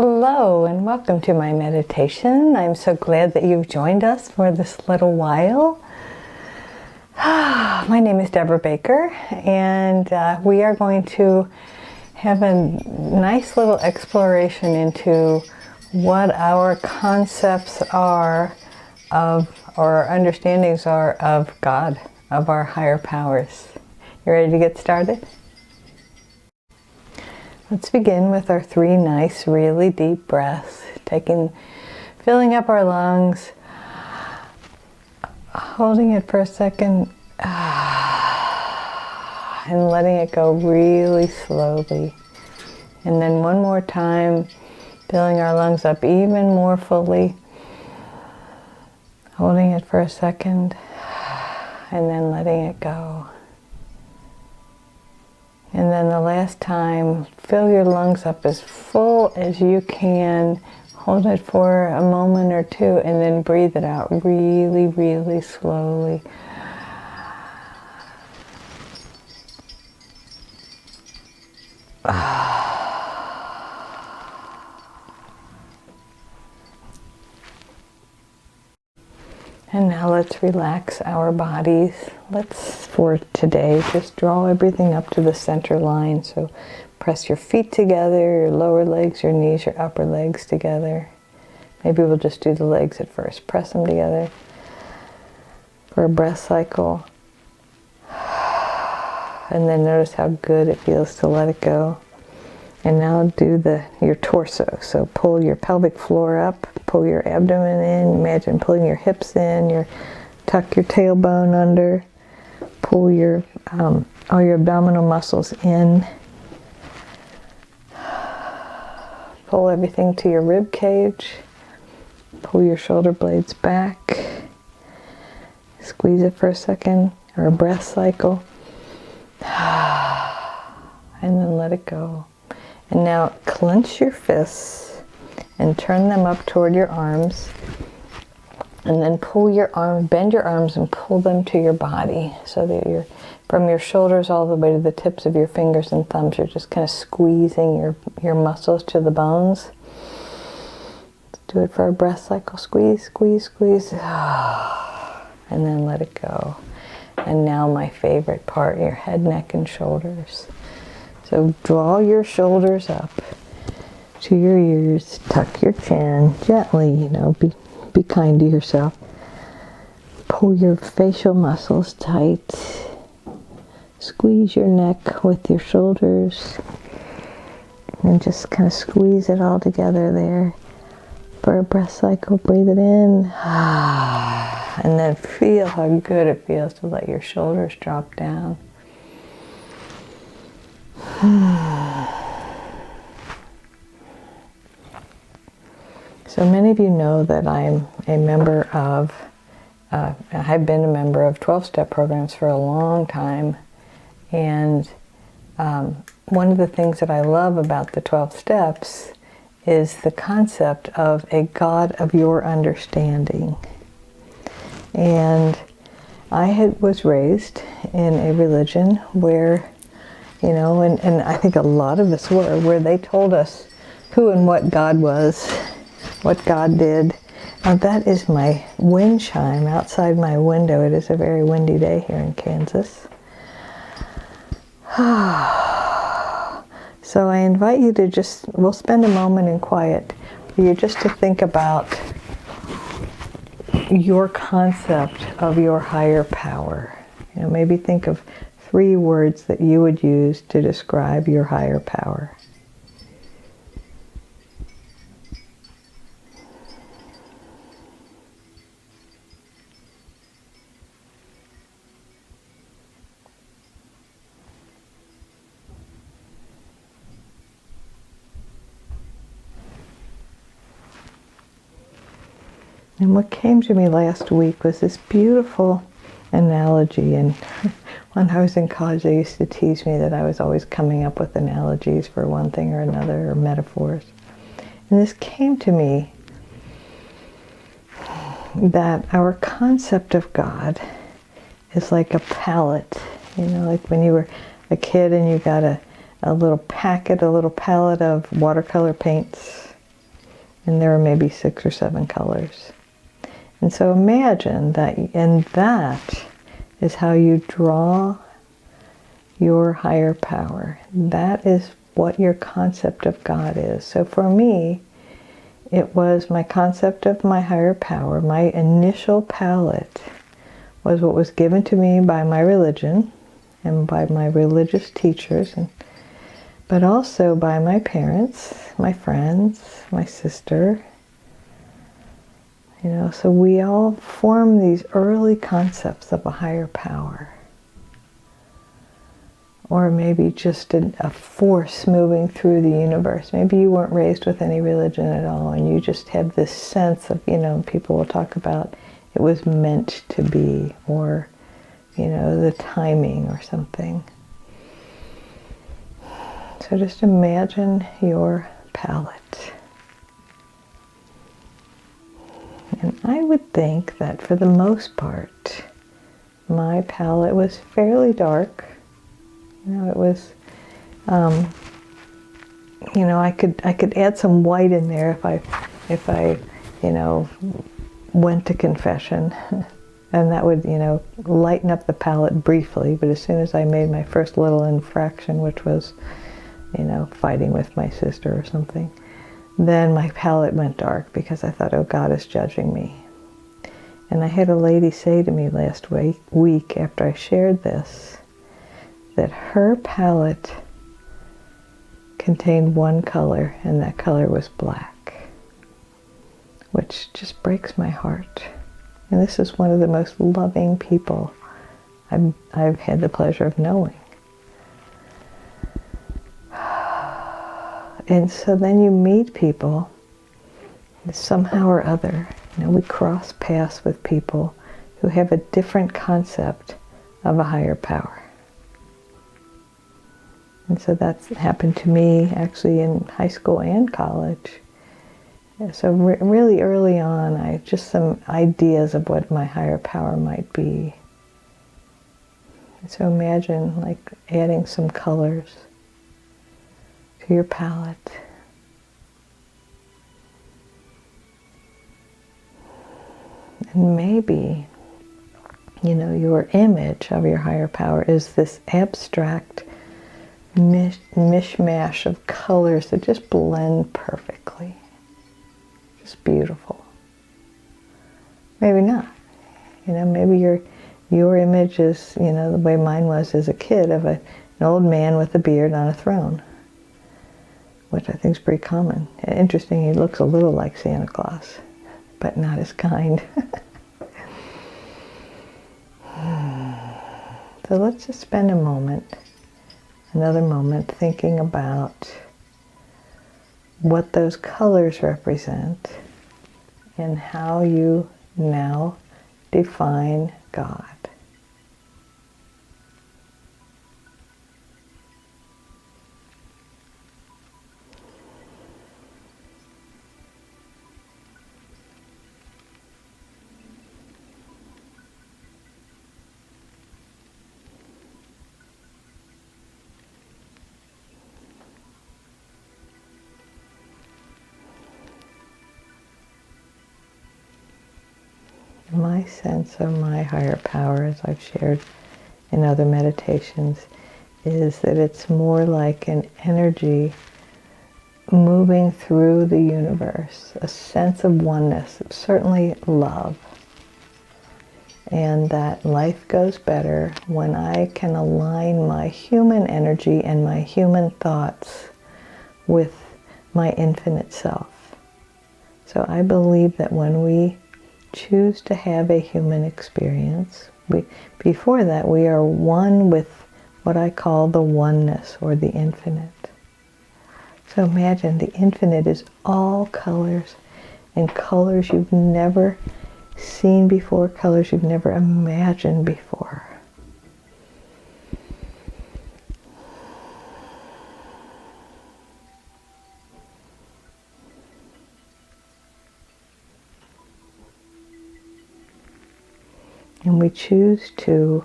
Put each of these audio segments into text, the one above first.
Hello and welcome to my meditation. I'm so glad that you've joined us for this little while. My name is Debra Baker, and we are going to have a nice little exploration into what our concepts are of, or our understandings are of God, of our higher powers. You ready to get started? Let's begin with our 3 nice, really deep breaths, filling up our lungs, holding it for a second, and letting it go really slowly. And then one more time, filling our lungs up even more fully, holding it for a second, and then letting it go. And then the last time, fill your lungs up as full as you can. Hold it for a moment or two and then breathe it out really, really slowly. And now let's relax our bodies. Let's, for today, just draw everything up to the center line. So press your feet together, your lower legs, your knees, your upper legs together. Maybe we'll just do the legs at first. Press them together for a breath cycle. And then notice how good it feels to let it go. And now do your torso. So pull your pelvic floor up, pull your abdomen in. Imagine pulling your hips in, tuck your tailbone under, pull all your abdominal muscles in. Pull everything to your rib cage. Pull your shoulder blades back. Squeeze it for a second, or a breath cycle. And then let it go. And now clench your fists and turn them up toward your arms. And then bend your arms and pull them to your body so that from your shoulders all the way to the tips of your fingers and thumbs, you're just kind of squeezing your muscles to the bones. Let's do it for a breath cycle. Squeeze, squeeze, squeeze. And then let it go. And now my favorite part, your head, neck, and shoulders. So draw your shoulders up to your ears, tuck your chin gently, be kind to yourself. Pull your facial muscles tight. Squeeze your neck with your shoulders. And just kind of squeeze it all together there. For a breath cycle, breathe it in. And then feel how good it feels to let your shoulders drop down. So many of you know that I'm a member of, I've been a member of 12-step programs for a long time. And one of the things that I love about the 12 steps is the concept of a God of your understanding. And I was raised in a religion where, and I think a lot of us were, where they told us who and what God was, what God did. Now that is my wind chime outside my window. It is a very windy day here in Kansas. So I invite you to we'll spend a moment in quiet for you just to think about your concept of your higher power. Maybe think of 3 words that you would use to describe your higher power. And what came to me last week was this beautiful analogy. And when I was in college, they used to tease me that I was always coming up with analogies for one thing or another, or metaphors. And this came to me that our concept of God is like a palette. Like when you were a kid and you got a little palette of watercolor paints. and there are maybe 6 or 7 colors. And so imagine that, and that is how you draw your higher power. That is what your concept of God is. So for me, it was my concept of my higher power. My initial palette was what was given to me by my religion and by my religious teachers, but also by my parents, my friends, my sister. You know, so we all form these early concepts of a higher power. Or maybe just a force moving through the universe. Maybe you weren't raised with any religion at all, and you just have this sense of, you know, people will talk about it was meant to be, or, you know, the timing or something. So just imagine your palette. And I would think that for the most part, my palette was fairly dark. You know, it was, you know, I could add some white in there if I, you know, went to confession, and that would, you know, lighten up the palette briefly. But as soon as I made my first little infraction, which was, you know, fighting with my sister or something, then my palette went dark because I thought, oh, God is judging me. And I had a lady say to me last week after I shared this, that her palette contained one color, and that color was black, which just breaks my heart. And this is one of the most loving people I've had the pleasure of knowing. And so then you meet people, somehow or other, you know, we cross paths with people who have a different concept of a higher power. And so that's happened to me actually in high school and college. So really early on, I had just some ideas of what my higher power might be. And so imagine like adding some colors to your palette. And maybe, you know, your image of your higher power is this abstract mishmash of colors that just blend perfectly. Just beautiful. Maybe not. You know, maybe your image is, you know, the way mine was as a kid, of an old man with a beard on a throne, which I think is pretty common. Interesting, he looks a little like Santa Claus, but not as kind. So let's just spend another moment thinking about what those colors represent and how you now define God. My sense of my higher power, as I've shared in other meditations, is that it's more like an energy moving through the universe, a sense of oneness, certainly love. And that life goes better when I can align my human energy and my human thoughts with my infinite self. So I believe that when we choose to have a human experience, before that we are one with what I call the oneness or the infinite. So imagine the infinite is all colors, and colors you've never seen before, colors you've never imagined before. And we choose to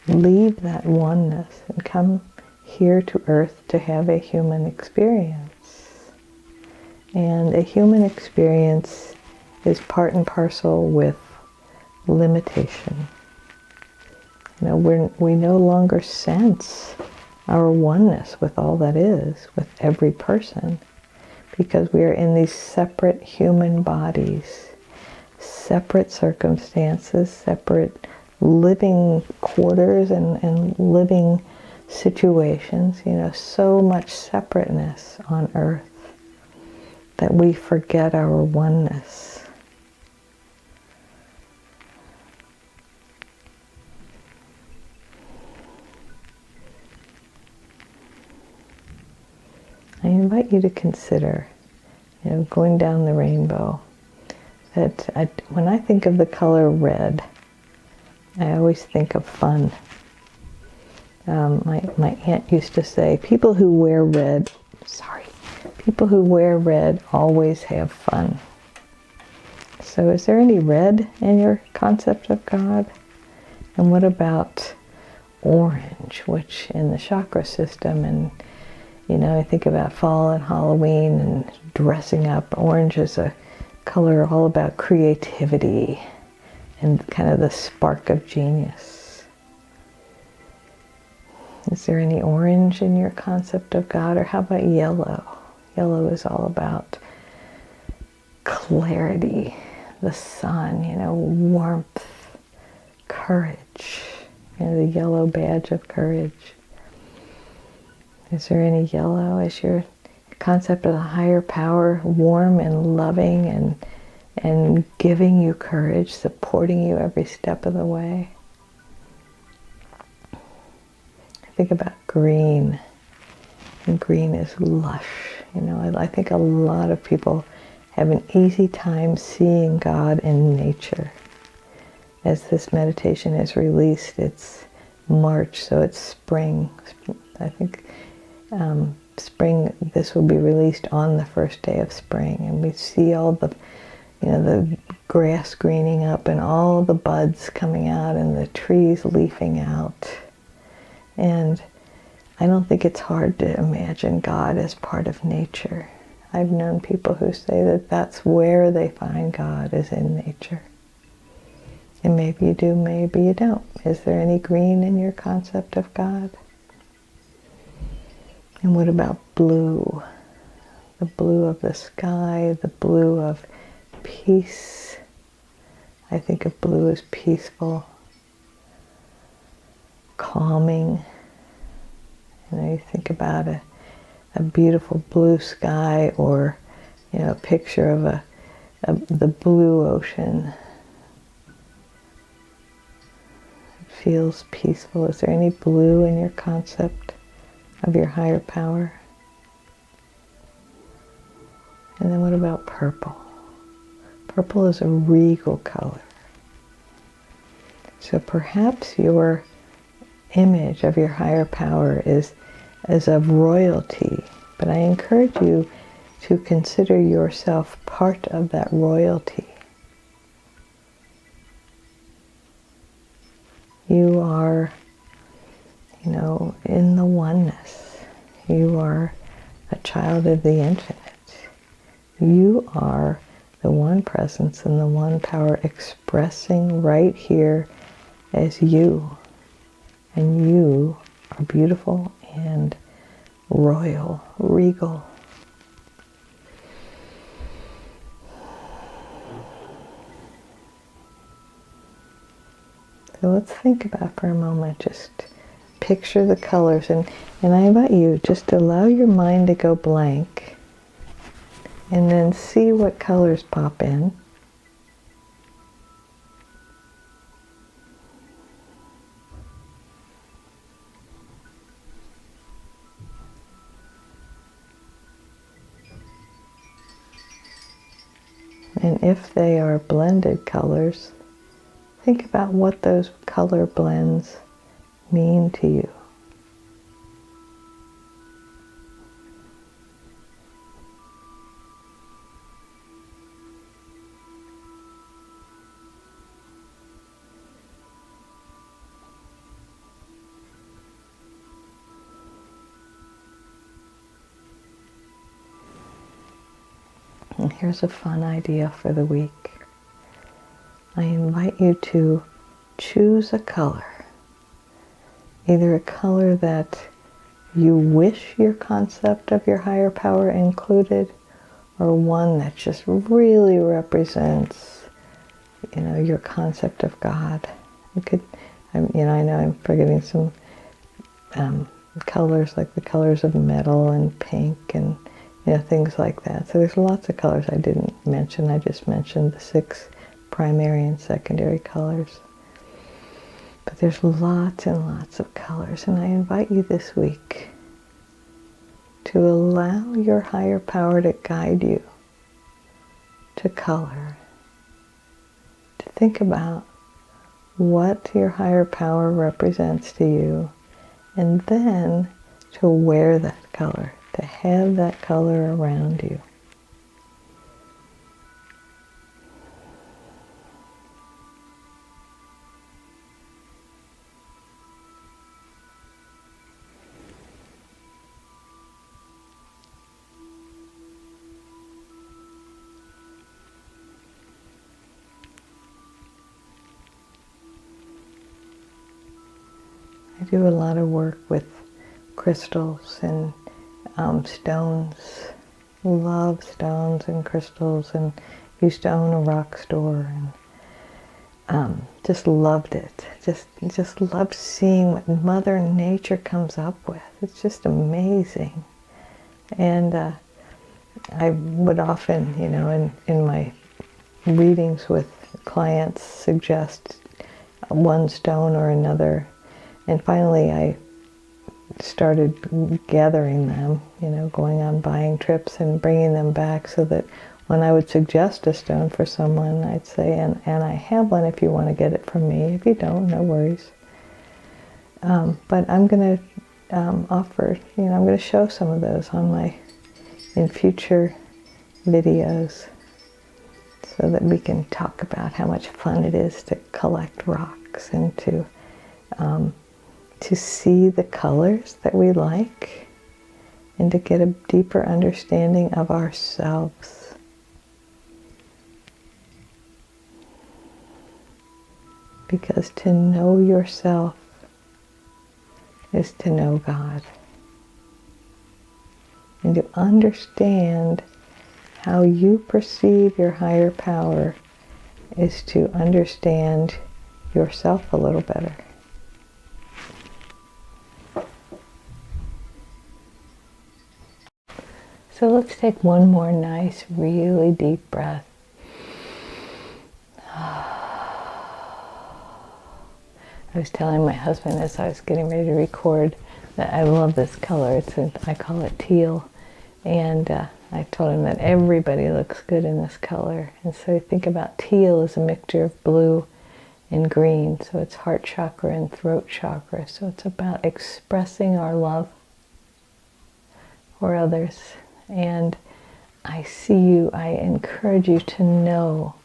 leave that oneness and come here to Earth to have a human experience. And a human experience is part and parcel with limitation. We no longer sense our oneness with all that is, with every person, because we are in these separate human bodies, separate circumstances, separate living quarters and living situations, so much separateness on earth that we forget our oneness. I invite you to consider, going down the rainbow, that when I think of the color red, I always think of fun. My aunt used to say, people who wear red always have fun. So is there any red in your concept of God? And what about orange, which in the chakra system, and I think about fall and Halloween and dressing up. Orange is a color all about creativity and kind of the spark of genius. Is there any orange in your concept of God? Or how about yellow? Yellow is all about clarity, the sun, warmth, courage, the yellow badge of courage. Is there any yellow? Is your concept of the higher power warm and loving and giving you courage, supporting you every step of the way? I think about green, and green is lush. I think a lot of people have an easy time seeing God in nature. As this meditation is released, it's March, so it's spring. I think spring, this will be released on the first day of spring, and we see all the the grass greening up and all the buds coming out and the trees leafing out. And I don't think it's hard to imagine God as part of nature. I've known people who say that that's where they find God, is in nature. And maybe you do, maybe you don't. Is there any green in your concept of God? And what about blue? The blue of the sky, the blue of peace. I think of blue as peaceful, calming. You think about a beautiful blue sky, or a picture of the blue ocean. It feels peaceful. Is there any blue in your concept of your higher power? And then what about purple? Purple is a regal color. So perhaps your image of your higher power is of royalty, but I encourage you to consider yourself part of that royalty. You are, in the oneness. You are a child of the infinite. You are the one presence and the one power expressing right here as you. And you are beautiful and royal, regal. So let's think about for a moment, just picture the colors, and I invite you just to allow your mind to go blank and then see what colors pop in. And if they are blended colors, think about what those color blends mean to you. Here's a fun idea for the week. I invite you to choose a color. Either a color that you wish your concept of your higher power included, or one that just really represents, your concept of God. You could, I know I'm forgetting some colors, like the colors of metal and pink and, things like that. So there's lots of colors I didn't mention. I just mentioned the 6 primary and secondary colors. But there's lots and lots of colors, and I invite you this week to allow your higher power to guide you to color, to think about what your higher power represents to you, and then to wear that color, to have that color around you. I do a lot of work with crystals and stones. Love stones and crystals, and used to own a rock store, and just loved it. Just loved seeing what Mother Nature comes up with. It's just amazing. And I would often, in my readings with clients, suggest one stone or another. And finally I started gathering them, going on buying trips and bringing them back, so that when I would suggest a stone for someone, I'd say, and I have one if you want to get it from me. If you don't, no worries. But I'm going to offer, I'm going to show some of those in future videos, so that we can talk about how much fun it is to collect rocks and to see the colors that we like, and to get a deeper understanding of ourselves. Because to know yourself is to know God. And to understand how you perceive your higher power is to understand yourself a little better. So let's take one more nice, really deep breath. I was telling my husband as I was getting ready to record that I love this color. I call it teal. And I told him that everybody looks good in this color. And so think about teal as a mixture of blue and green. So it's heart chakra and throat chakra. So it's about expressing our love for others. And I encourage you to know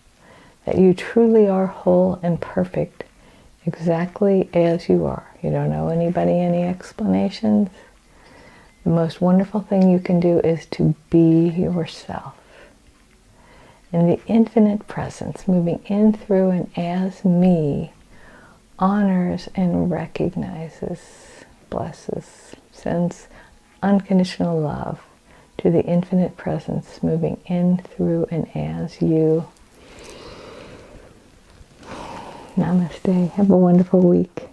that you truly are whole and perfect exactly as you are. You don't owe anybody any explanations. The most wonderful thing you can do is to be yourself. And the infinite presence moving in, through, and as me honors and recognizes, blesses, sends unconditional love to the infinite presence moving in, through, and as you. Namaste. Have a wonderful week.